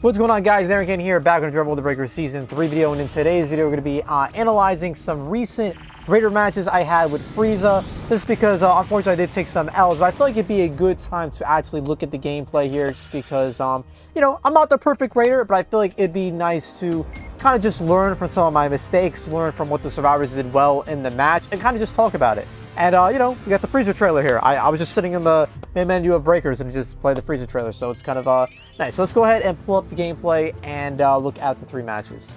What's going on, guys? Ironcane here, back on Dribble the Breaker Season 3 video, and in today's video we're going to be analyzing some recent Raider matches I had with Frieza. This is because, unfortunately, I did take some L's, but I feel like it'd be a good time to actually look at the gameplay here, just because, you know, I'm not the perfect Raider, but I feel like it'd be nice to kind of just learn from some of my mistakes, learn from what the survivors did well in the match, and kind of just talk about it. And, you know, we got the Frieza trailer here. I was just sitting in the main menu of Breakers and just played the Frieza trailer, so it's kind of nice. So let's go ahead and pull up the gameplay and look at the 3 matches.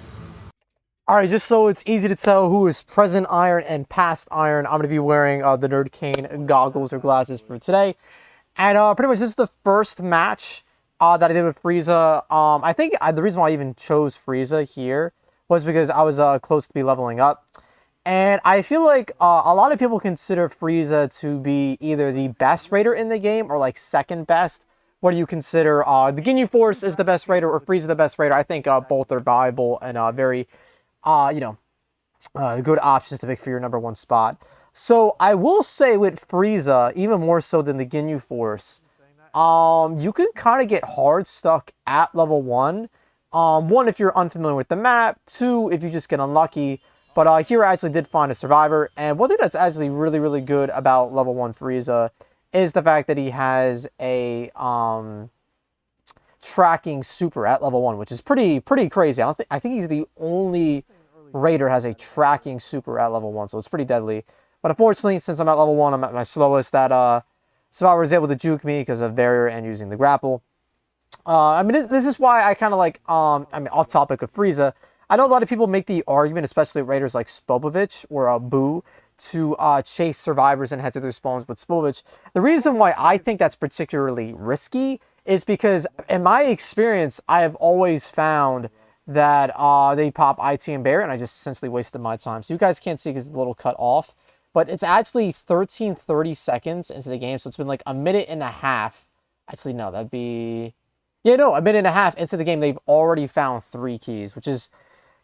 Alright, just so it's easy to tell who is present Iron and past Iron, I'm going to be wearing the Nerdcane goggles or glasses for today. And pretty much this is the first match that I did with Frieza. I think the reason why I even chose Frieza here was because I was close to be leveling up. And I feel like a lot of people consider Frieza to be either the best Raider in the game or like second best. What do you consider? The Ginyu Force is the best Raider or Frieza the best Raider? I think both are viable and very, you know, good options to pick for your #1 spot. So I will say with Frieza, even more so than the Ginyu Force, you can kind of get hard stuck at level 1. 1, if you're unfamiliar with the map. 2, if you just get unlucky. But here I actually did find a survivor, and one thing that's actually really good about level 1 Frieza is the fact that he has a tracking super at level 1, which is pretty crazy. I think he's the only Raider has a tracking super at level 1, so it's pretty deadly. But unfortunately, since I'm at level 1, I'm at my slowest. That survivor is able to juke me because of barrier and using the grapple. I mean, this is why I kind of like I mean, off topic of Frieza. I know a lot of people make the argument, especially Raiders like Spopovich or Boo, to chase survivors and head to their spawns with Spopovich. The reason why I think that's particularly risky is because, in my experience, I have always found that they pop IT and Barrier, and I just essentially wasted my time. So you guys can't see because it's a little cut off, but it's actually 13:30 seconds into the game, so it's been like a minute and a half. Actually, no, that'd be... Yeah, no, a minute and a half into the game, they've already found 3 keys, which is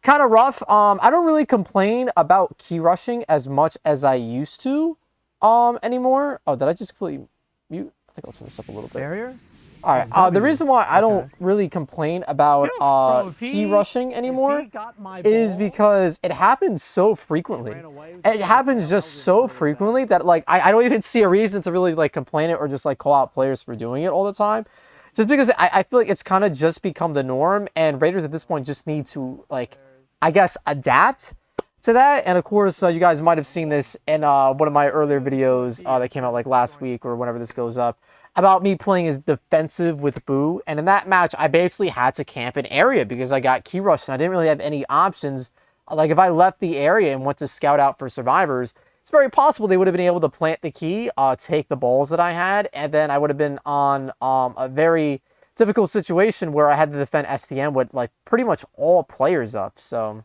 kind of rough. I don't really complain about key rushing as much as I used to anymore. Oh, did I just completely mute? I think I'll turn this up a little bit. Barrier? Alright, the reason why I don't really complain about key rushing anymore is because it happens so frequently. It happens just so frequently that like I don't even see a reason to really like complain it or just like call out players for doing it all the time. Just because I feel like it's kind of just become the norm, and Raiders at this point just need to, like, I guess, adapt to that. And of course, you guys might have seen this in one of my earlier videos that came out like last week or whenever this goes up, about me playing as defensive with Boo. And in that match, I basically had to camp an area because I got key rushed and I didn't really have any options. Like, if I left the area and went to scout out for survivors, it's very possible they would have been able to plant the key, take the balls that I had, and then I would have been on a very difficult situation where I had to defend STM with like pretty much all players up. So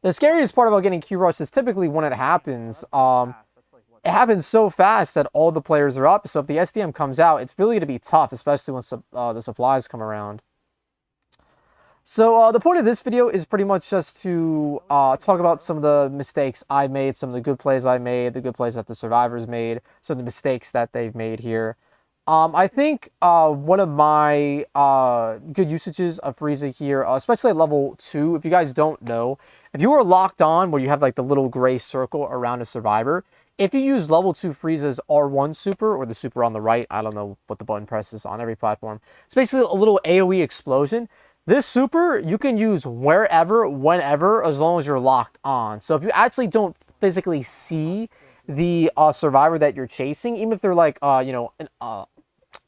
the scariest part about getting Q rush is typically when it happens, it happens so fast that all the players are up. So if the STM comes out, it's really going to be tough, especially when the supplies come around. So the point of this video is pretty much just to talk about some of the mistakes I made, some of the good plays I made, the good plays that the survivors made, some of the mistakes that they've made here. I think one of my good usages of Frieza here, especially at level 2, if you guys don't know, if you are locked on where you have like the little gray circle around a survivor, if you use level 2 Frieza's R1 super, or the super on the right, I don't know what the button presses on every platform, it's basically a little AoE explosion. This super, you can use wherever, whenever, as long as you're locked on. So if you actually don't physically see the survivor that you're chasing, even if they're like, you know,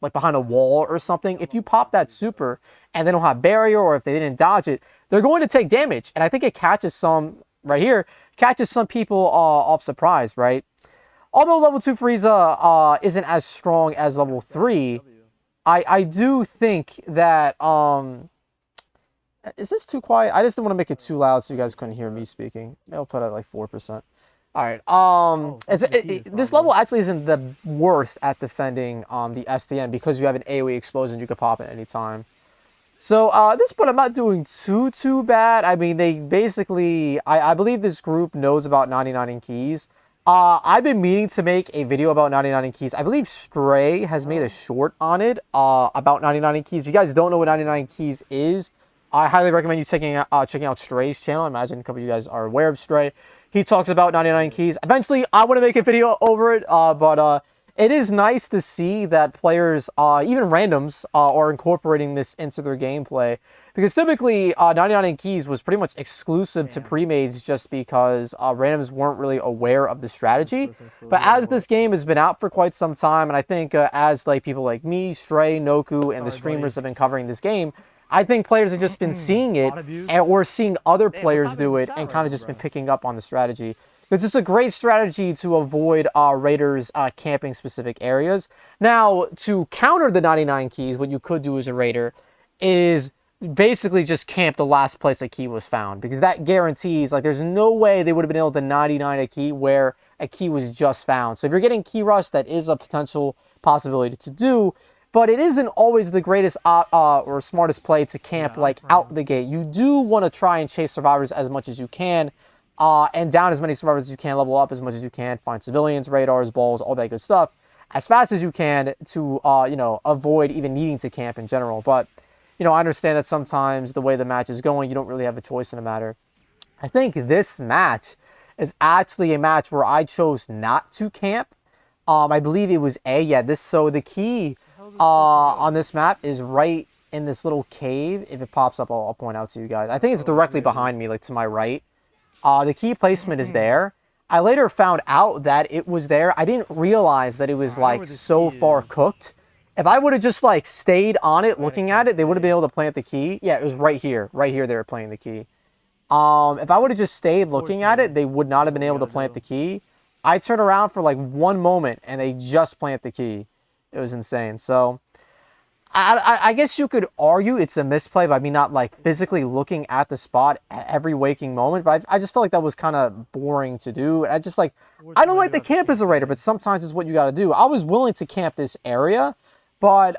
like behind a wall or something, if you pop that super and they don't have barrier, or if they didn't dodge it, they're going to take damage. And I think it catches some, right here, catches some people off surprise, right? Although level 2 Frieza isn't as strong as level 3, I do think that... Is this too quiet? I just didn't want to make it too loud so you guys couldn't hear me speaking. Maybe I'll put it at like 4%. Alright, this level actually isn't the worst at defending the STM because you have an AoE explosion you can pop at any time. So this point I'm not doing too bad. I mean, they basically, I believe this group knows about 99 keys. I've been meaning to make a video about 99 keys. I believe Stray has made a short on it about 99 keys. If you guys don't know what 99 keys is, I highly recommend you checking out Stray's channel. I imagine a couple of you guys are aware of Stray. He talks about 99 keys. Eventually, I want to make a video over it, but it is nice to see that players, even randoms, are incorporating this into their gameplay. Because typically, 99 keys was pretty much exclusive to pre-mades just because randoms weren't really aware of the strategy. But as this game has been out for quite some time, and I think as like people like me, Stray, Noku, and the streamers have been covering this game, I think players have just been seeing it, or seeing other players do it, and kind of just been picking up on the strategy. Because it's a great strategy to avoid raiders camping specific areas. Now, to counter the 99 keys, what you could do as a raider is basically just camp the last place a key was found. Because that guarantees, like, there's no way they would have been able to 99 a key where a key was just found. So if you're getting key rush, that is a potential possibility to do. But it isn't always the greatest or smartest play to camp like out the gate. You do want to try and chase survivors as much as you can, and down as many survivors as you can, level up as much as you can, find civilians, radars, balls, all that good stuff, as fast as you can to you know, avoid even needing to camp in general. But you know, I understand that sometimes the way the match is going, you don't really have a choice in the matter. I think this match is actually a match where I chose not to camp. I believe it was A. Yeah, so the key on this map is right in this little cave. If it pops up, I'll point out to you guys. I think it's directly behind me, like to my right. The key placement is there. I later found out that it was there. I didn't realize that it was like so far cooked. If I would have just like stayed on it looking at it, they would have been able to plant the key. Yeah, it was right here. Right here they were planting the key. If I would have just stayed looking at it, they would not have been able to plant the key. I turned around for like 1 moment and they just plant the key. It was insane. So I guess you could argue it's a misplay by me not like physically looking at the spot at every waking moment. But I just felt like that was kind of boring to do. I just like, I don't like the camp as a raider, but sometimes it's what you got to do. I was willing to camp this area, but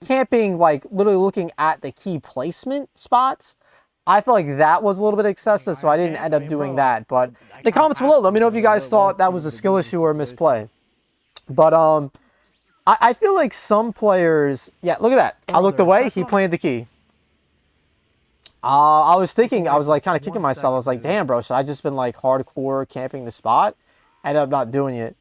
camping, like literally looking at the key placement spots, I felt like that was a little bit excessive, so I didn't end up doing that. But in the comments below, let me know if you guys thought that was a skill issue or a misplay. But I feel like some players... Yeah, look at that. I looked away, he planted the key. I was thinking, I was like kind of kicking myself. I was like, damn, bro, should I just been like hardcore camping the spot? I ended up not doing it.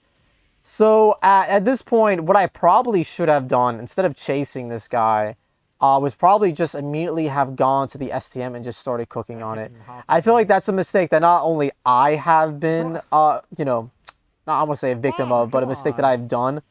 So at this point, what I probably should have done, instead of chasing this guy, was probably just immediately have gone to the STM and just started cooking on it. I feel like that's a mistake that not only I have been, you know, not I want to say a victim of, but a mistake that I've done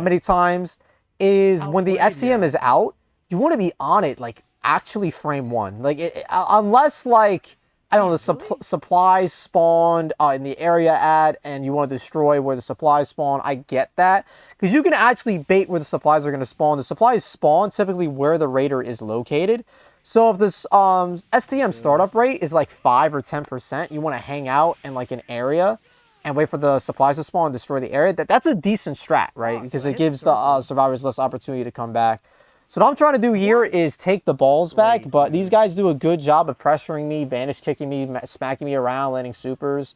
many times, is when the STM is out, you want to be on it, like, actually frame one. Like, unless, like, I don't know, the supplies spawned in the area ad, and you want to destroy where the supplies spawn, I get that. Because you can actually bait where the supplies are going to spawn. The supplies spawn typically where the raider is located. So if this STM startup rate is like 5 or 10%, you want to hang out in like an area and wait for the supplies to spawn and destroy the area. That's a decent strat, right? Because it gives the survivors less opportunity to come back. So what I'm trying to do here is take the balls back, but these guys do a good job of pressuring me, vanish kicking me, smacking me around, landing supers.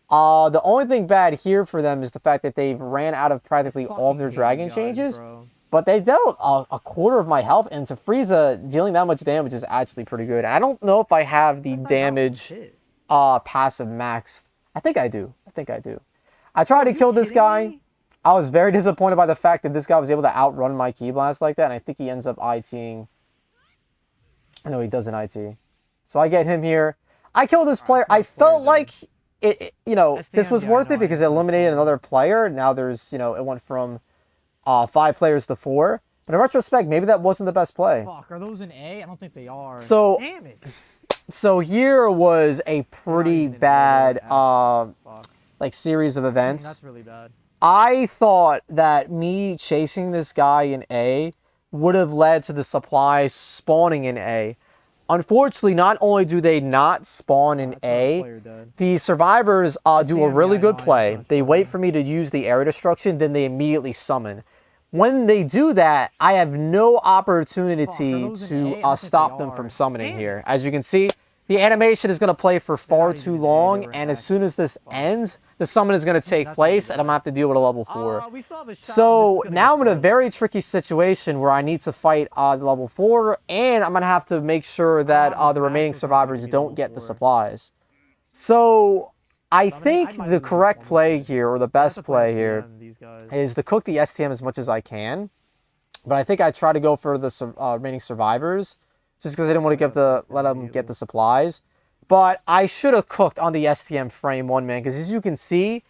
The only thing bad here for them is the fact that they've ran out of practically all of their dragon changes. But they dealt a quarter of my health, and to Frieza, dealing that much damage is actually pretty good. And I don't know if I have the damage passive maxed. I think I do. I tried to kill this guy. I was very disappointed by the fact that this guy was able to outrun my Ki Blast like that, and I think he ends up ITing. No, he doesn't IT. So I get him here. I kill this player. I felt like it, you know, this was worth it because it eliminated another player. Now there's, you know, it went from 5 players to 4. But in retrospect, maybe that wasn't the best play. Fuck, are those an A? I don't think they are. So, damn it. So here was a pretty bad, like, series of events. That's really bad. I thought that me chasing this guy in A would have led to the supplies spawning in A. Unfortunately, not only do they not spawn in A, the survivors do a really good play. They wait for me to use the area destruction, then they immediately summon. When they do that, I have no opportunity to stop them from summoning here. As you can see, the animation is going to play for far not too even long, A, and as soon as this ends, the summon is going to take place, and I'm going to have to deal with a level 4. We still have a shot, So but this is gonna now get I'm in a close. very tricky situation where I need to fight the level 4, and I'm going to have to make sure that have this the remaining max, so it's not gonna survivors be don't level get the 4. supplies. So I Summoning, think I might the lose this correct one, play we'll see. here, or the I have best to play here, STM these guys. is to cook the STM as much as I can. But I think I try to go for the remaining survivors, just because I didn't want to let them get the supplies. But I should have cooked on the STM frame 1, man, because as you can see,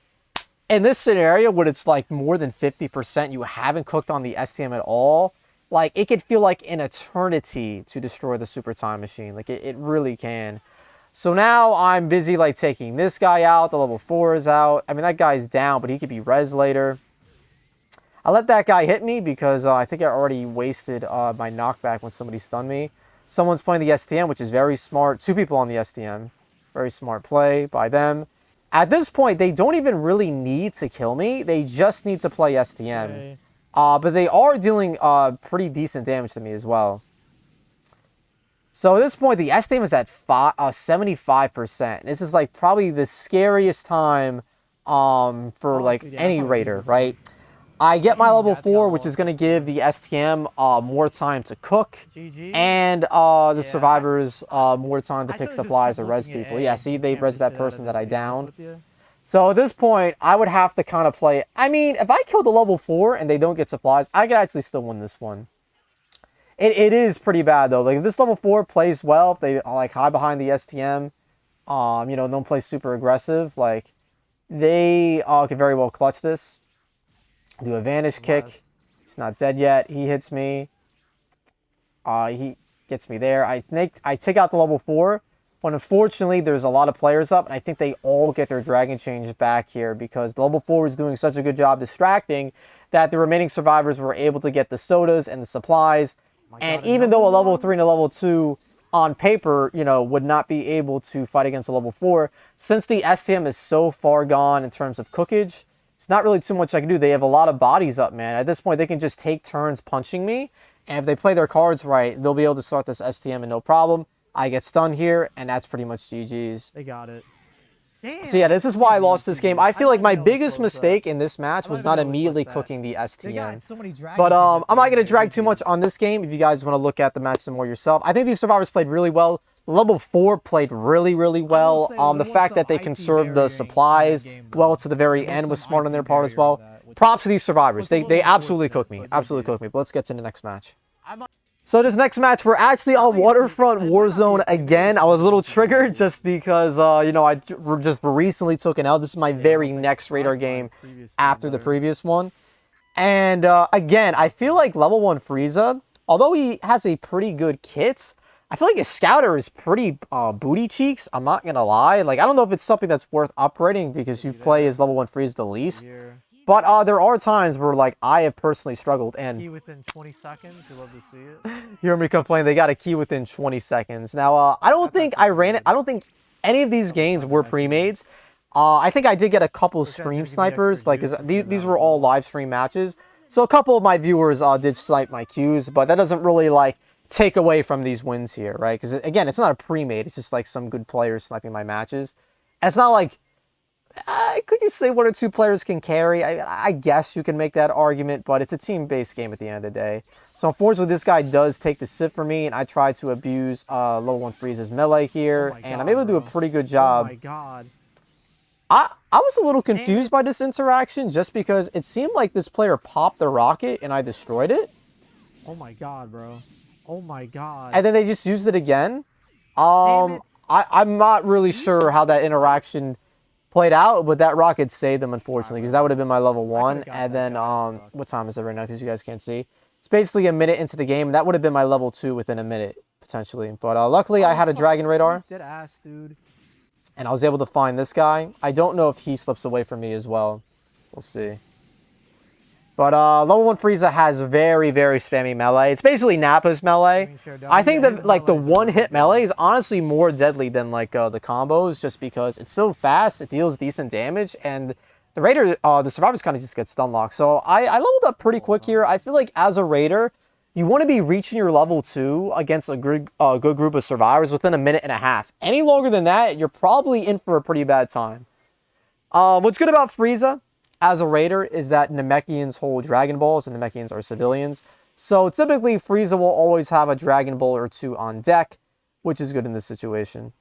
in this scenario, when it's like more than 50%, you haven't cooked on the STM at all, like, it could feel like an eternity to destroy the Super Time Machine. Like, it really can. So now I'm busy, like, taking this guy out. The level 4 is out. I mean, that guy's down, but he could be res later. I let that guy hit me because I think I already wasted my knockback when somebody stunned me. Someone's playing the STM, which is very smart. 2 people on the STM. Very smart play by them. At this point, they don't even really need to kill me. They just need to play STM. Okay. But they are dealing pretty decent damage to me as well. So at this point, the STM is at 75%. This is like probably the scariest time for like yeah, any probably raider, lose this right? I get my level I think I 4, which is lost going to this give the STM more time to cook, GG. and the Yeah, survivors more time to I pick should've just supplies kept or res looking at people. A Yeah, see, they and res camped that the shit out of person it, that I to be honest downed. with you. So at this point, I would have to kind of play. I mean, if I kill the level 4 and they don't get supplies, I could actually still win this one. It is pretty bad though. Like, if this level 4 plays well, if they like hide behind the STM, you know, don't play super aggressive, like, they could very well clutch this. Do a vanish kick. Unless- He's not dead yet. He hits me. He gets me there. I take out the level 4, but unfortunately, there's a lot of players up, and I think they all get their Dragon Change back here because the level 4 is doing such a good job distracting that the remaining survivors were able to get the sodas and the supplies. And even though a level 3 and a level 2 on paper, you know, would not be able to fight against a level 4, since the STM is so far gone in terms of cookage, it's not really too much I can do. They have a lot of bodies up, man. At this point, they can just take turns punching me, and if they play their cards right, they'll be able to start this STM and no problem. I get stunned here, and that's pretty much GG's. They got it. Damn. So yeah, this is why I lost this game. I feel like my biggest mistake in this match was not immediately cooking the They got STM. so many Dragon But Changes I'm not at going to the drag end too of much on this game if you guys want to look at the match some more yourself. I think these survivors played really well. Level 4 played really, really well. say The there fact was that they some IT conserved the barriering in supplies that game, well to the very There was end was some smart on IT their part as barrier well. to that, which Props to these survivors. was a They little absolutely unfortunate, cooked me. but Absolutely GG. cooked me. But let's get to the next match. I'm So this next match, we're actually on think it's Waterfront it might not be Warzone a pretty again. good I was a little situation. triggered just because, you know, I just recently took an L. This is my very think next radar my game previous after game the better. previous one. And again, I feel like level 1 Frieza, although he has a pretty good kit, I feel like his scouter is pretty booty cheeks. I'm not going to lie. Like, I don't know if it's something that's worth upgrading because you play as level 1 Frieza the least. here. But there are times where, like, I have personally struggled. And Key within 20 seconds. We love to see it. you hear me complain, they got a key within 20 seconds. Now, I don't think I ran it. I don't think any of these games were pre-mades. I think I did get a couple stream snipers, like, 'cause these were all live stream matches. So a couple of my viewers did snipe my queues, but that doesn't really, like, take away from these wins here, right? Because, again, it's not a pre-made. It's just, like, some good players sniping my matches. And it's not like, could you say 1 or 2 players can carry? I guess you can make that argument, but it's a team-based game at the end of the day. So unfortunately, this guy does take the sip for me, and I try to abuse level 1 Frieza's melee here, my and God, I'm able to do a bro. pretty good Oh job. my god. I was a little confused by this interaction just because it seemed like this player popped the rocket and I destroyed it, Oh my god, bro. Oh my god. and then they just used it again. Damn it. I'm not really sure how that interaction played out, but that rocket saved them, unfortunately, because that would have been my level 1. got And that then, guy. That sucks. what time is it right now? Because you guys can't see. It's basically a minute into the game. That would have been my level 2 within a minute, potentially. But luckily, I had a Dragon Radar, Dead ass, dude. and I was able to find this guy. I don't know if he slips away from me as well. We'll see. But level 1 Frieza has very, very spammy melee. It's basically Nappa's melee. I think that, like, the one-hit melee is honestly more deadly than, like, the combos, just because it's so fast, it deals decent damage, and the Raider, the survivors kind of just get stun locked. So I leveled up pretty quick here. I feel like as a Raider, you want to be reaching your level 2 against a good group of survivors within a minute and a half. Any longer than that, you're probably in for a pretty bad time. What's good about Frieza as a raider is that Namekians hold Dragon Balls, and Namekians are civilians. So typically, Frieza will always have a Dragon Ball or 2 on deck, which is good in this situation.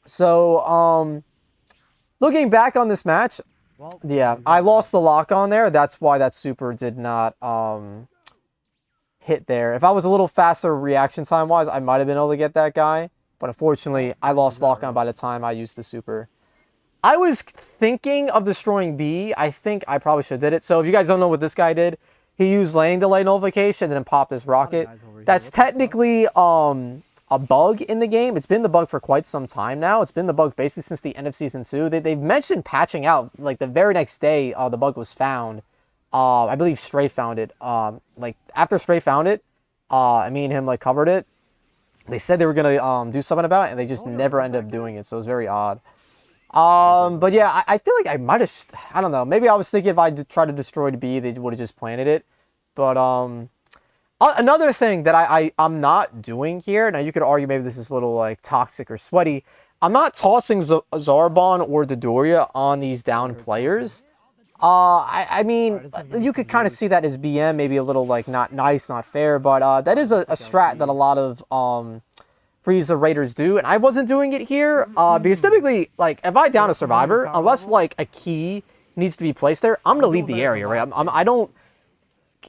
So, looking back on this match, Well, yeah, I lost the lock on there. That's why that super did not hit there. If I was a little faster reaction time-wise, I might have been able to get that guy. But unfortunately, I lost lock on by the time I used the super. I was thinking of destroying B. I think I probably should have did it. So if you guys don't know what this guy did, he used landing delay nullification and then popped his rocket. That's technically a bug in the game. It's been the bug for quite some time now. It's been the bug basically since the end of Season 2. They've mentioned patching out, like, the very next day the bug was found. I believe Stray found it. Like, after Stray found it, me and him, like, covered it. They said they were going to do something about it, and they just never ended up doing it, so it was very odd. But yeah, I feel like I might have, I don't know. Maybe I was thinking if I tried to destroy the B, they would have just planted it. But, another thing that I'm not doing here, now you could argue maybe this is a little, like, toxic or sweaty. I'm not tossing Zarbon or Dodoria on these down players. I mean, you could kind of see that as BM, maybe a little, like, not nice, not fair, but that is a strat that a lot of Frieza Raiders do, and I wasn't doing it here, because typically, like, if I down a survivor, unless, like, a key needs to be placed there, I'm gonna leave the area, right?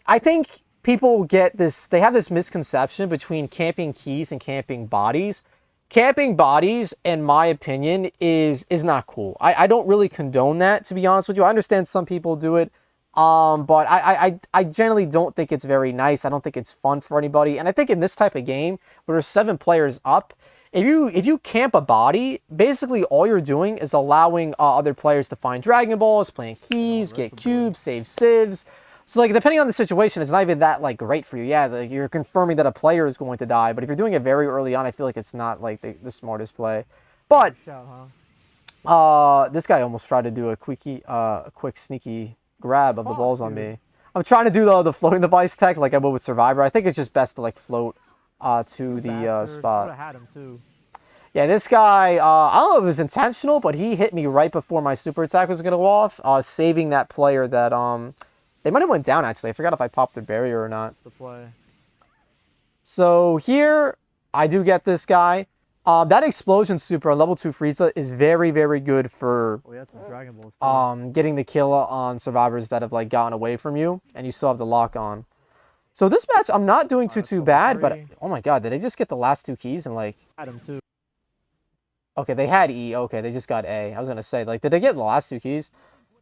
I think people get this, they have this misconception between camping keys and camping bodies. Camping bodies, in my opinion, is not cool. I don't really condone that, to be honest with you. I understand some people do it, but I generally don't think it's very nice. I don't think it's fun for anybody. And I think in this type of game, where there's 7 players up, if you camp a body, basically all you're doing is allowing other players to find Dragon Balls, plant keys, get cubes, save civs. So, like, depending on the situation, it's not even that, like, great for you. Yeah, like, you're confirming that a player is going to die, but if you're doing it very early on, I feel like it's not, like, the smartest play. But, this guy almost tried to do a quick sneaky grab of the balls on me. I'm trying to do the floating device tech like I would with Survivor. I think it's just best to, like, float to the spot. Had him too. Yeah, this guy, I don't know if it was intentional, but he hit me right before my super attack was going to go off, saving that player that, they might have went down, actually. I forgot if I popped the barrier or not. That's the play. So here, I do get this guy. That explosion super on level 2 Frieza is very, very good for We had some Dragon Balls too. getting the kill on survivors that have, like, gotten away from you, and you still have the lock on. So this match, I'm not doing too bad, but oh my god, did they just get the last 2 keys and, like... Had him too. Okay, they had E. Okay, they just got A. I was gonna say, like, did they get the last 2 keys?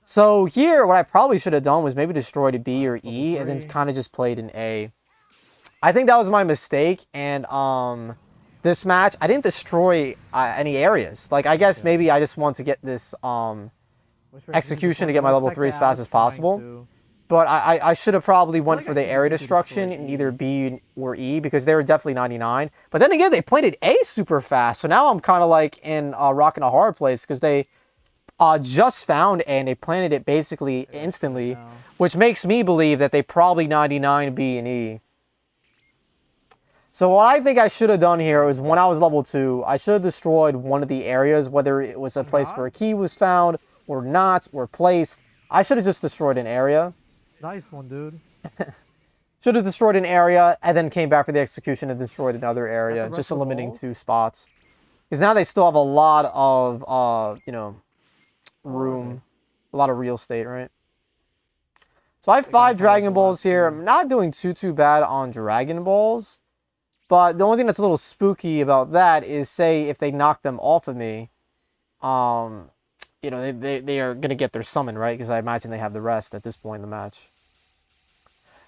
So here, what I probably should have done was maybe destroyed a B or E and then kind of just played an A. I think that was my mistake, and this match, I didn't destroy any areas. Like, I guess maybe I just want to get this execution to get my level 3 as fast as possible. But I should have probably went for the area destruction in either B or E, because they were definitely 99. But then again, they planted A super fast, so now I'm kind of like in a rock and a hard place, because they... just found and they planted it basically instantly, which makes me believe that they probably 99 B and E. So what I think I should have done here was when I was level 2, I should have destroyed one of the areas, whether it was a place where a key was found or not, or placed. I should have just destroyed an area. Nice one, dude. Should have destroyed an area and then came back for the execution and destroyed another area, just eliminating 2 spots. Because now they still have a lot of, you know, room, a lot of real estate, right? So I have 5 Dragon Balls here. I'm not doing too bad on Dragon Balls, but the only thing that's a little spooky about that is, say if they knock them off of me, you know, they are gonna get their summon, right? Because I imagine they have the rest at this point in the match.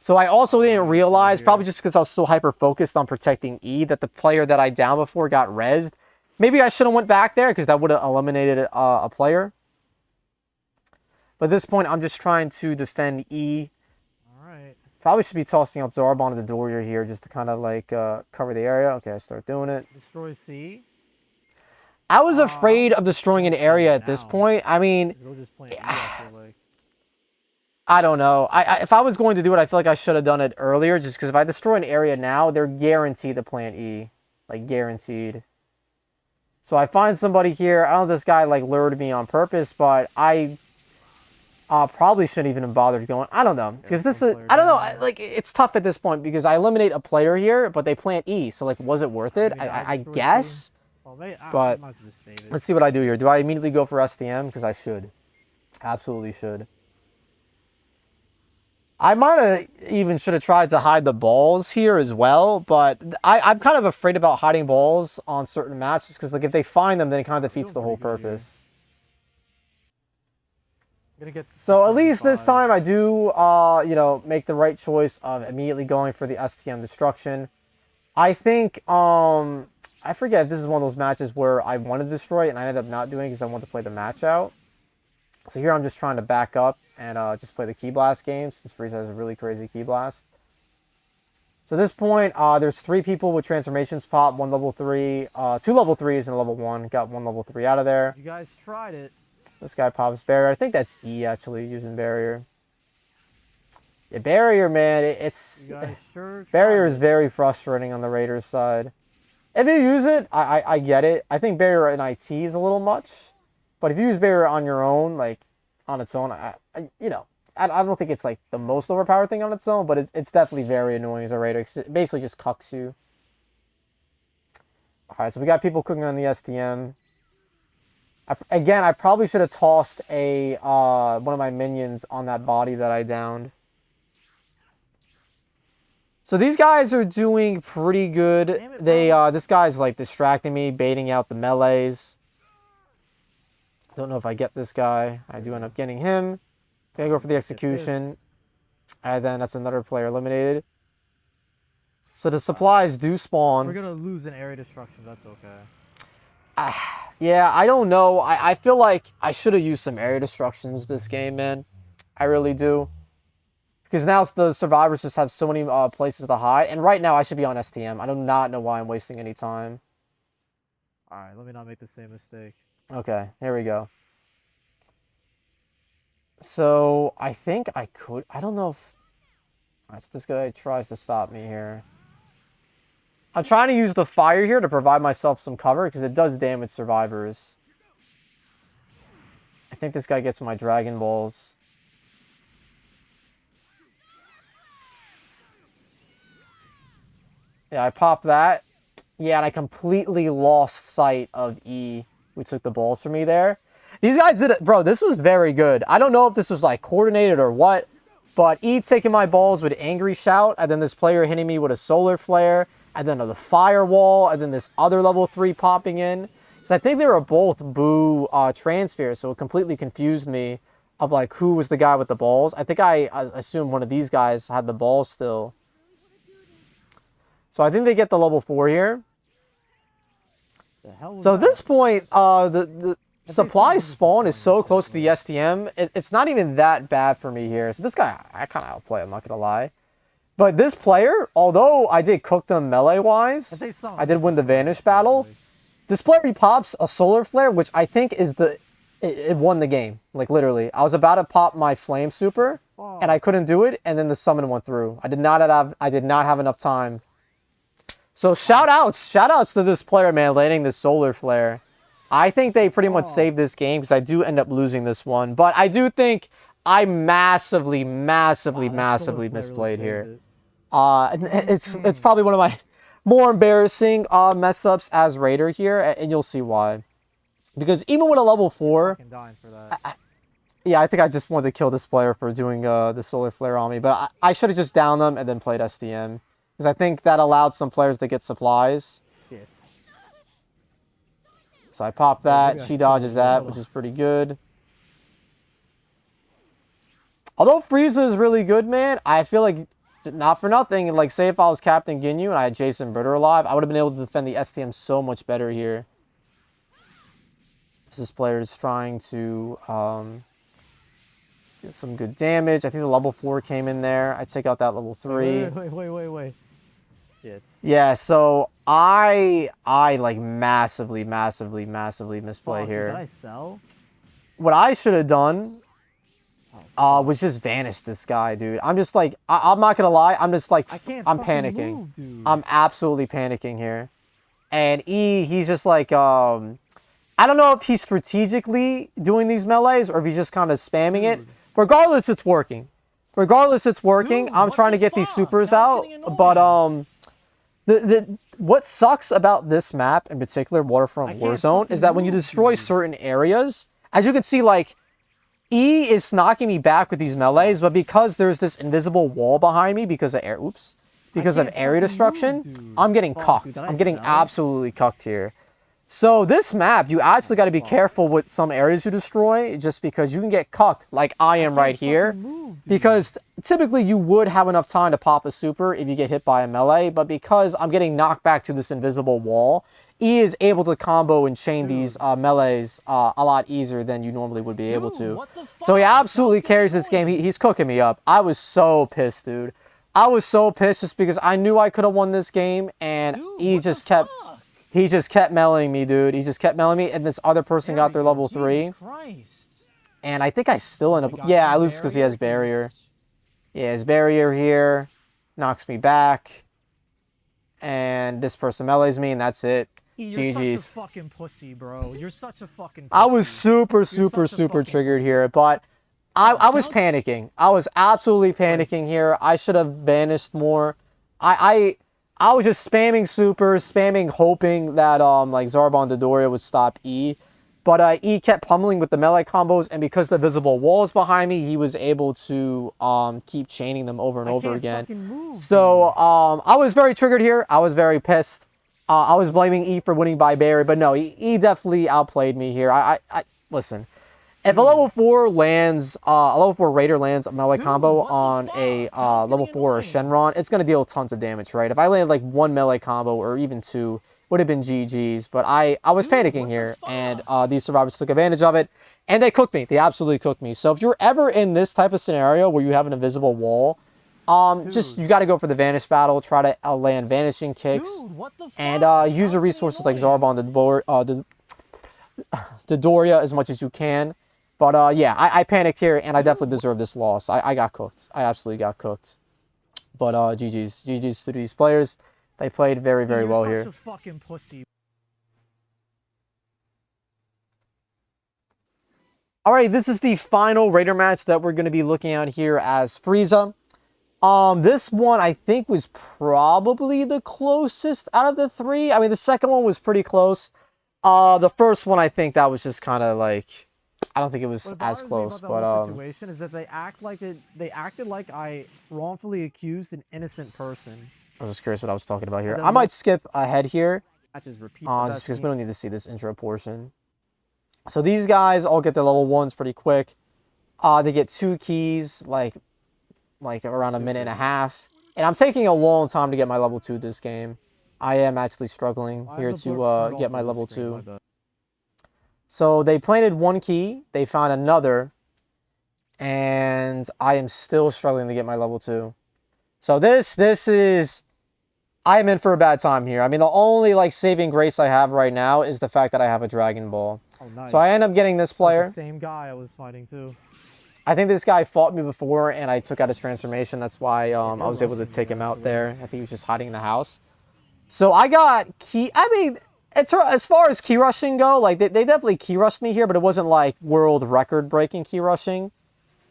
So I also didn't realize, probably just because I was so hyper focused on protecting E, that the player that I downed before got rezzed. Maybe I should have went back there, because that would have eliminated a player. But at this point, I'm just trying to defend E. Alright. Probably should be tossing out Zarbon to the Doria here just to kind of, like, cover the area. Okay, I start doing it. Destroy C. I was afraid of destroying an area at this point. I mean... They'll just play E, I feel like. I don't know. If I was going to do it, I feel like I should have done it earlier, just because if I destroy an area now, they're guaranteed to plant E. Like, guaranteed. So I find somebody here. I don't know if this guy, like, lured me on purpose, but I probably shouldn't even have bothered going. I don't know. Because this is... I don't know. Like, it's tough at this point, because I eliminate a player here, but they plant E. So, like, was it worth it? I guess. Well, maybe, But I might as well just save it. let's see what I do here. Do I immediately go for STM? Because I should. Absolutely should. I might have even should have tried to hide the balls here as well, but I'm kind of afraid about hiding balls on certain maps just because, like, if they find them, then it kind of defeats the whole purpose. Gonna get So at least this time I do, you know, make the right choice of immediately going for the STM destruction. I think, I forget if this is one of those matches where I wanted to destroy it and I ended up not doing it because I wanted to play the match out. So here I'm just trying to back up and just play the Ki Blast game since Frieza has a really crazy Ki Blast. So at this point, there's 3 people with transformations pop, 1 level 3, 2 level 3s and a level 1. Got 1 level 3 out of there. You guys tried it. This guy pops barrier. I think that's E actually, using barrier. Yeah, barrier, man, it's... You guys sure barrier is very frustrating on the Raiders side. If you use it, I get it. I think barrier in IT is a little much. But if you use barrier on your own, like, on its own, you know, I don't think it's, like, the most overpowered thing on its own, but it's definitely very annoying as a Raider, because it basically just cucks you. Alright, so we got people cooking on the STM. Again, I probably should have tossed a one of my minions on that body that I downed. So these guys are doing pretty good. This guy's, like, distracting me, baiting out the melees. Don't know if I get this guy. I do end up getting him. Gonna go for the execution. And then that's another player eliminated. So the supplies do spawn. We're gonna lose an area destruction, that's okay. Yeah, I don't know. I feel like I should have used some area destructions this game, man. I really do. Because now the survivors just have so many places to hide. And right now I should be on STM. I do not know why I'm wasting any time. Alright, let me not make the same mistake. Okay, here we go. So, I think I could... I don't know if... Alright, so this guy tries to stop me here. I'm trying to use the fire here to provide myself some cover, because it does damage survivors. I think this guy gets my Dragon Balls. Yeah, I popped that. Yeah, and I completely lost sight of E. We took the balls from me there. These guys did it. Bro, this was very good. I don't know if this was, like, coordinated or what, but E taking my balls with Angry Shout, and then this player hitting me with a Solar Flare, and then the Firewall, and then this other level 3 popping in. So I think they were both Boo transfers, so it completely confused me of, like, who was the guy with the balls. I think I assumed one of these guys had the balls still. So I think they get the level 4 here. So at this point, the supply spawn is so close to the STM. It's not even that bad for me here. So this guy, I kind of outplay, I'm not going to lie. But this player, although I did cook them melee-wise, I did win the Vanish battle. This player, he pops a Solar Flare, which I think is it won the game. Like, literally. I was about to pop my Flame Super, and I couldn't do it, and then the summon went through. I did not have enough time. So shout-outs to this player, man, landing this Solar Flare. I think they pretty much saved this game, because I do end up losing this one. But I do think I massively misplayed here. It's probably one of my more embarrassing mess-ups as Raider here, and you'll see why. Because even with a level 4... yeah, I think I just wanted to kill this player for doing the Solar Flare on me. But I should have just downed them and then played STM. Because I think that allowed some players to get supplies. Shit. So I pop that. She dodges that, which is pretty good. Although Frieza is really good, man, I feel like, not for nothing, like, say if I was Captain Ginyu and I had Jason Britter alive, I would have been able to defend the STM so much better here. This player is trying to get some good damage. I think the level 4 came in there. I take out that level 3. Wait. Yeah, so I like massively misplay here. Did I sell? What I should have done Was just vanished this guy, dude. I'm just like, I'm not gonna lie. I'm just like, I'm panicking. Move, dude. I'm absolutely panicking here. And he's just like, I don't know if he's strategically doing these melees or if he's just kind of spamming it. Regardless, it's working. Regardless, it's working. Dude, I'm trying to get these supers out. But, what sucks about this map, in particular, Waterfront Warzone, is that when you destroy certain areas, as you can see, like, E is knocking me back with these melees, but because there's this invisible wall behind me because of area destruction, I'm getting cucked. I'm getting absolutely cucked here. So this map, you actually got to be careful with some areas you destroy, just because you can get cucked like I am right here. Because typically you would have enough time to pop a super if you get hit by a melee, but because I'm getting knocked back to this invisible wall, E is able to combo and chain these melees a lot easier than you normally would be able to. So he absolutely carries this game. He's cooking me up. I was so pissed, dude. I was so pissed just because I knew I could have won this game, and he just kept meleeing me, dude. He just kept meleeing me, and this other person got their level 3. And I think I still end up... Yeah, I lose because he has barrier. Yeah, his barrier here knocks me back. And this person melees me, and that's it. You're such a fucking pussy, bro. You're such a fucking pussy. I was super triggered here, but I was panicking. I was absolutely panicking here. I should have vanished more. I was just spamming supers, hoping that like Zarbon Dodoria would stop E. But E kept pummeling with the melee combos, and because the visible wall is behind me, he was able to keep chaining them over and over again. So I was very triggered here. I was very pissed. I was blaming E for winning by barrier, but no, E definitely outplayed me here. Listen, if a level 4 lands, a level 4 Raider lands a melee combo on a level 4 or Shenron, it's gonna deal tons of damage, right? If I landed like 1 melee combo or even 2, would have been GG's, but I was panicking here, and these survivors took advantage of it, and they cooked me. They absolutely cooked me. So if you're ever in this type of scenario where you have an invisible wall, just you got to go for the vanish battle, try to land vanishing kicks, and use your resources like Zarbon Dodoria as much as you can. But yeah, I panicked here, and I definitely deserve this loss. I got cooked. I absolutely got cooked. But GG's to these players. They played very well here. You're such a fucking pussy. Alright, this is the final Raider match that we're going to be looking at here as Frieza. This one I think was probably the closest out of the 3. I mean, the second one was pretty close. The first one, I think that was just kind of like, I don't think it was as close. But the situation is that they acted like I wrongfully accused an innocent person. I was just curious what I was talking about here. I might skip ahead here. Just because we don't need to see this intro portion. So these guys all get their level 1s pretty quick. They get 2 keys, like around a minute and a half. And I'm taking a long time to get my level 2 this game. I am actually struggling here to get my level 2. So they planted 1 key. They found another. And I am still struggling to get my level 2. So this is... I am in for a bad time here. I mean, the only, like, saving grace I have right now is the fact that I have a Dragon Ball. Oh, nice. So I end up getting this player. That's the same guy I was fighting, too. I think this guy fought me before, and I took out his transformation. That's why I was able to take him out there. I think he was just hiding in the house. So I got key... I mean, as far as key rushing go, like, they definitely key rushed me here, but it wasn't, like, world record-breaking key rushing.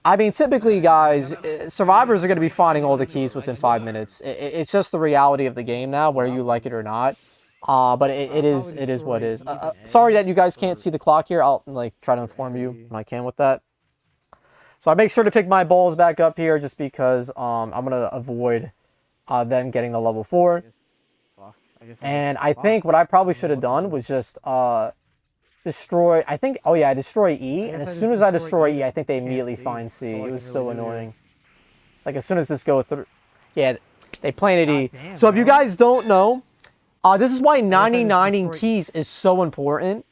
I mean, typically, guys, survivors are going to be finding all the keys within 5 minutes. It's just the reality of the game now, whether you like it or not. But it is what it is. Sorry that you guys can't see the clock here. I'll like try to inform you when I can with that. So I make sure to pick my balls back up here just because I'm going to avoid them getting the level 4. And I think what I probably should have done was just... destroy, I think, oh yeah, I destroy E, and as soon as I destroy E, I think they immediately find C. It was so annoying. Like, as soon as this goes through, yeah, they planted E. So if you guys don't know, this is why 99ing keys is so important.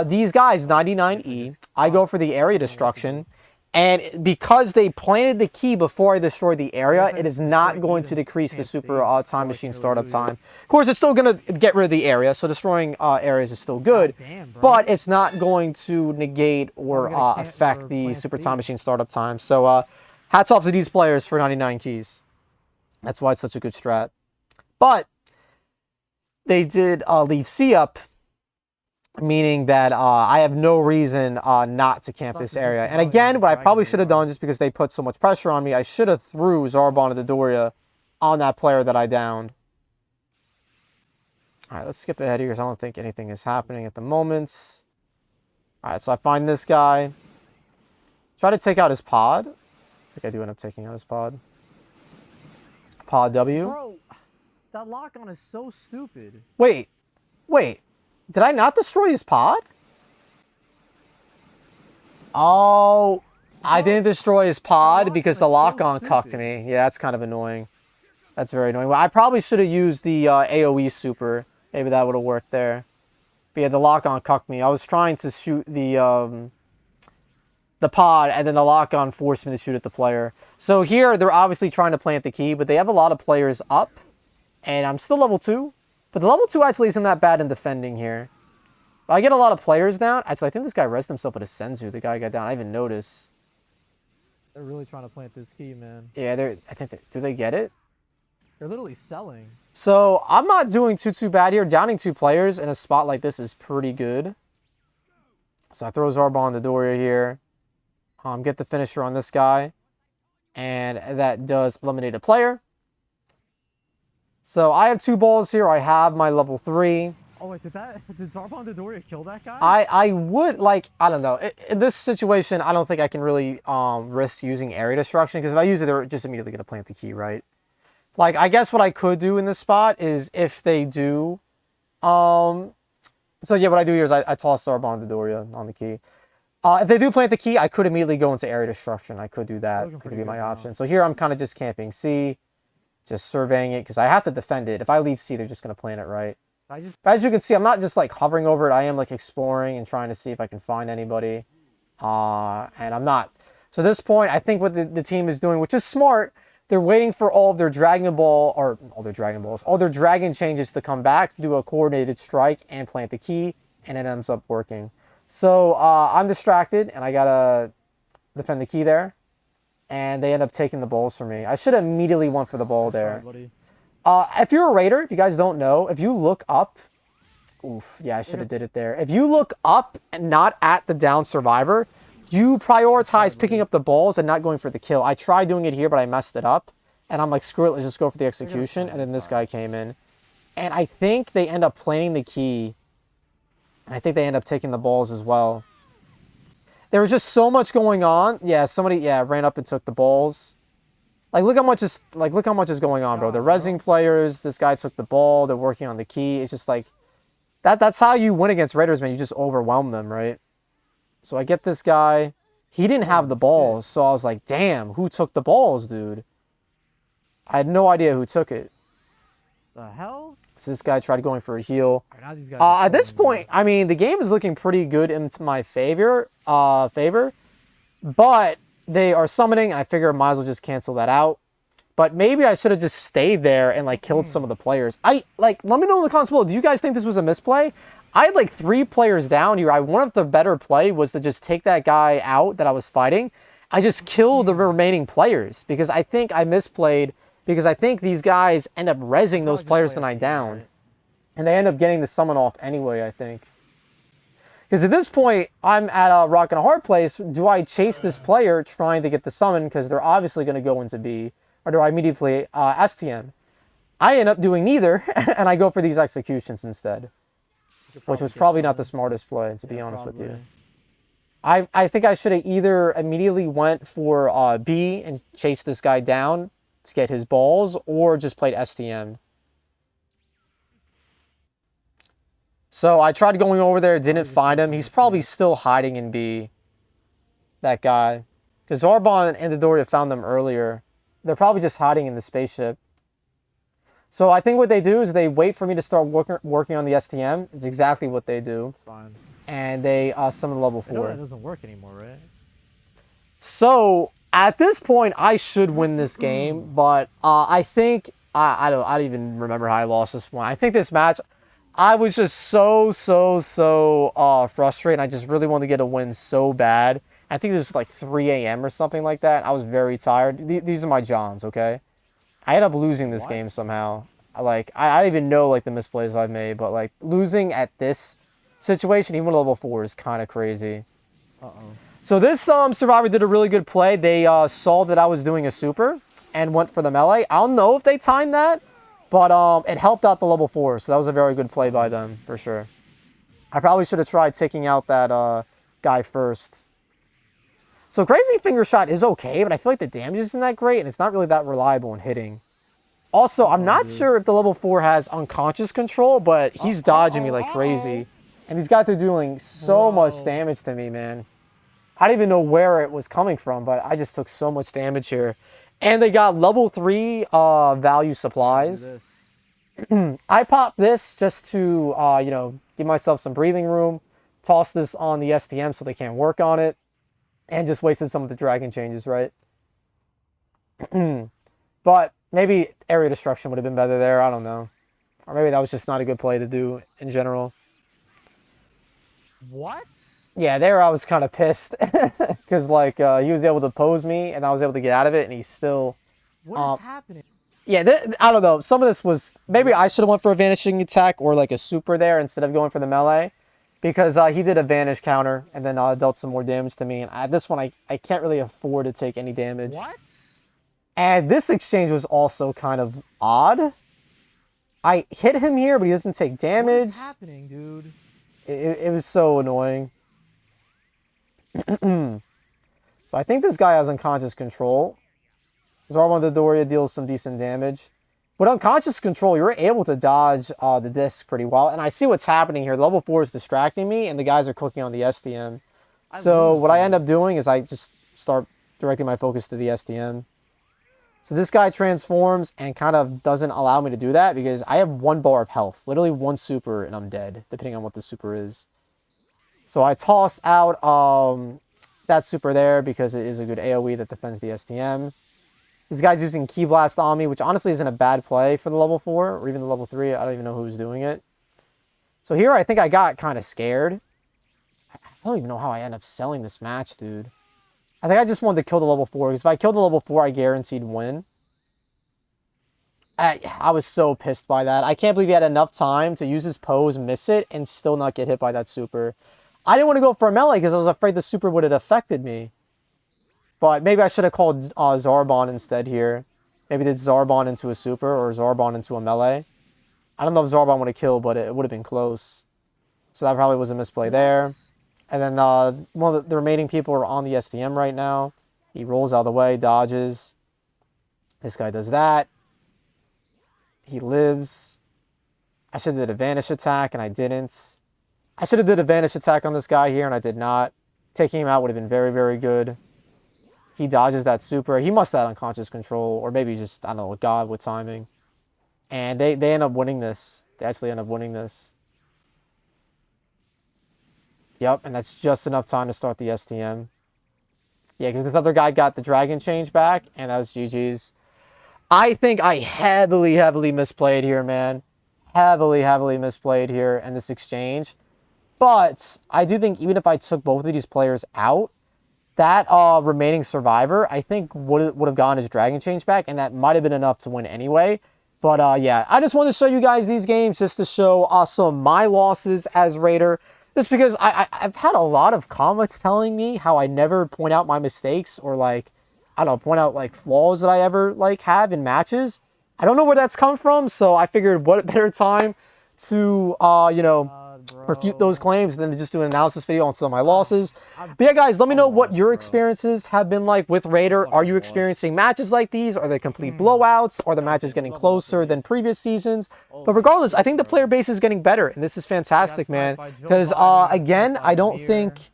These guys, 99E, I go for the area destruction, And because they planted the key before I destroyed the area, it is not going to even decrease the can't super see. time Oh, I machine can really startup do time. Of course, it's still going to get rid of the area, so destroying areas is still good. damn, bro. But it's not going to negate or we gotta affect or the plant super C. time machine startup time. So hats off to these players for 99 keys. That's why it's such a good strat. But they did leave C up, meaning that I have no reason not to camp this area. And again, what I probably should have done, just because they put so much pressure on me, I should have threw Zarbon and Dodoria on that player that I downed. All right, let's skip ahead here because I don't think anything is happening at the moment. All right, so I find this guy. Try to take out his pod. I think I do end up taking out his pod. Pod W. Bro, that lock on is so stupid. Wait. Did I not destroy his pod? Oh, I didn't destroy his pod because the lock-on cucked me. Yeah, that's kind of annoying. That's very annoying. Well, I probably should have used the AoE super. Maybe that would have worked there. But yeah, the lock-on cucked me. I was trying to shoot the pod, and then the lock-on forced me to shoot at the player. So here, they're obviously trying to plant the key, but they have a lot of players up. And I'm still level 2. But the level 2 actually isn't that bad in defending here. I get a lot of players down. Actually, I think this guy rests himself with a Senzu. The guy got down. I didn't even notice. They're really trying to plant this key, man. Yeah, I think do they get it? They're literally selling. So I'm not doing too bad here. Downing 2 players in a spot like this is pretty good. So I throw Zarbon and Dodoria here. Get the finisher on this guy. And that does eliminate a player. So I have 2 balls here. I have my level 3. Oh wait, did Zarbon Dodoria kill that guy? I would like, I don't know. In this situation, I don't think I can really risk using area destruction, because if I use it, they're just immediately going to plant the key, right? Like, I guess what I could do in this spot is if they do, so yeah, what I do here is I toss Zarbon and Dodoria on the key. If they do plant the key, I could immediately go into area destruction. I could do that. That could be my option. So here I'm kind of just camping C. Just surveying it, because I have to defend it. If I leave C, they're just going to plant it right. But as you can see, I'm not just like hovering over it. I am like exploring and trying to see if I can find anybody. And I'm not. So at this point, I think what the team is doing, which is smart, they're waiting for all of their Dragon Ball, or all their Dragon changes to come back to do a coordinated strike and plant the key, and it ends up working. So I'm distracted, and I got to defend the key there. And they end up taking the balls from me. I should have immediately went for the ball there. If you're a Raider, if you guys don't know, if you look up... Oof, yeah, I should have did it there. If you look up and not at the down survivor, you prioritize picking up the balls and not going for the kill. I tried doing it here, but I messed it up. And I'm like, screw it, let's just go for the execution. And then this guy came in. And I think they end up planting the key. And I think they end up taking the balls as well. There was just so much going on. Yeah, somebody ran up and took the balls. Like look how much is going on, bro. They're rezzing players. This guy took the ball. They're working on the key. It's just like that's how you win against Raiders, man. You just overwhelm them, right? So I get this guy. He didn't have the balls, so I was like, damn, who took the balls, dude? I had no idea who took it. The hell? So this guy tried going for a heal. Now these guys At this point, I mean, the game is looking pretty good into my favor, but they are summoning, and I figure I might as well just cancel that out. But maybe I should have just stayed there and like killed some of the players. Let me know in the comments below. Do you guys think this was a misplay? I had like 3 players down here. One of the better play was to just take that guy out that I was fighting. I just killed the remaining players because I think I misplayed. Because I think these guys end up rezzing those players that I downed. Right? And they end up getting the summon off anyway, I think. Because at this point, I'm at a rock and a hard place. Do I chase this player trying to get the summon because they're obviously going to go into B? Or do I immediately STM? I end up doing neither, and I go for these executions instead. Which was probably not the smartest play, to be honest with you. I think I should have either immediately went for B and chased this guy down to get his balls, or just played STM. So I tried going over there, didn't find him. He's probably still hiding in B. That guy. Because Zarbon and Dodoria found them earlier. They're probably just hiding in the spaceship. So I think what they do is they wait for me to start working on the STM. It's exactly what they do. It's fine. And they summon level 4. I know that doesn't work anymore, right? So at this point, I should win this game, but I think I don't even remember how I lost this one. I think this match, I was just so frustrated. I just really wanted to get a win so bad. I think it was like 3 a.m. or something like that. I was very tired. These are my Johns, okay? I ended up losing this game somehow. I don't even know like the misplays I've made, but like losing at this situation, even with level 4, is kind of crazy. So this survivor did a really good play. They saw that I was doing a super and went for the melee. I don't know if they timed that, but it helped out the level 4, so that was a very good play by them for sure. I probably should have tried taking out that guy first. So Crazy Finger Shot is okay, but I feel like the damage isn't that great, and it's not really that reliable in hitting. Also, I'm not sure if the level 4 has unconscious control, but he's dodging me like crazy. And these guys are doing so much damage to me, man. I don't even know where it was coming from, but I just took so much damage here. And they got level 3 value supplies. I popped this just to, you know, give myself some breathing room. Toss this on the STM so they can't work on it. And just wasted some of the dragon changes, right? But maybe area destruction would have been better there. I don't know. Or maybe that was just not a good play to do in general. What? Yeah, there I was kind of pissed. Because, like, he was able to pose me, and I was able to get out of it, and he's still... What is happening? Yeah, I don't know. Some of this was... Maybe I should have went for a vanishing attack or, like, a super there instead of going for the melee. Because he did a vanish counter, and then dealt some more damage to me. And this one, I can't really afford to take any damage. What? And this exchange was also kind of odd. I hit him here, but he doesn't take damage. What is happening, dude? It was so annoying. So I think this guy has unconscious control. Zarbon Dodoria deals some decent damage. With unconscious control, you're able to dodge the disc pretty well. And I see what's happening here. Level 4 is distracting me, and the guys are cooking on the STM. So what I end up doing is I just start directing my focus to the STM. So this guy transforms and kind of doesn't allow me to do that because I have 1 bar of health. Literally 1 super and I'm dead, depending on what the super is. So I toss out that super there because it is a good AoE that defends the STM. This guy's using Ki Blast on me, which honestly isn't a bad play for the level 4 or even the level 3. I don't even know who's doing it. So here I think I got kind of scared. I don't even know how I end up selling this match, dude. I think I just wanted to kill the level 4, because if I killed the level 4, I guaranteed win. I was so pissed by that. I can't believe he had enough time to use his pose, miss it, and still not get hit by that super. I didn't want to go for a melee because I was afraid the super would have affected me. But maybe I should have called Zarbon instead here. Maybe did Zarbon into a super or Zarbon into a melee. I don't know if Zarbon would have killed, but it would have been close. So that probably was a misplay there. And then one of the remaining people are on the STM right now. He rolls out of the way, dodges. This guy does that. He lives. I should have did a vanish attack, and I didn't. I should have did a vanish attack on this guy here, and I did not. Taking him out would have been very, very good. He dodges that super. He must have unconscious control, or maybe just, I don't know, a god with timing. And they end up winning this. They actually end up winning this. Yep, and that's just enough time to start the STM. Yeah, because this other guy got the dragon change back, and that was GG's. I think I heavily misplayed here, man. Heavily misplayed here in this exchange. But I do think even if I took both of these players out, that remaining survivor, I think would have gotten his dragon change back, and that might have been enough to win anyway. But yeah, I just wanted to show you guys these games just to show some of my losses as Raider. Just because I've had a lot of comments telling me how I never point out my mistakes or, like, I don't know, point out, like, flaws that I ever, like, have in matches. I don't know where that's come from, so I figured what better time to, you know, refute those claims than to just do an analysis video on some of my losses. But yeah, guys, let me know what your experiences have been like with Raider. Are you experiencing matches like these? Are they complete blowouts? Are the matches getting closer than previous seasons? But regardless, I think the player base is getting better, and this is fantastic, man. Because, again, I don't think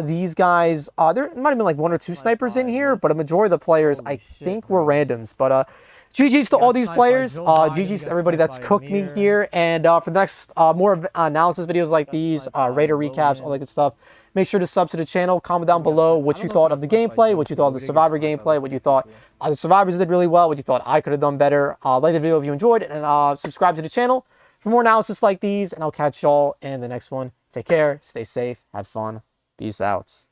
these guys, there might have been like 1 or 2 snipers in here, but a majority of the players, I think, were randoms. But GG's to all these sniped by players. Joe Biden, GG's we to got everybody sniped that's by cooked me Amir. here. And for the next more analysis videos like these, sniped by Raider recaps, all that Logan. good stuff, make sure to sub to the channel. Comment down We got below sniped. what I you don't know if thought we of the got sniped by gameplay, Joe what you too, thought of but the we did get Survivor sniped by gameplay, the what you same thought people. the Survivors did really well, what you thought I could have done better. Like the video if you enjoyed, and subscribe to the channel for more analysis like these. And I'll catch y'all in the next one. Take care, stay safe, have fun, peace out.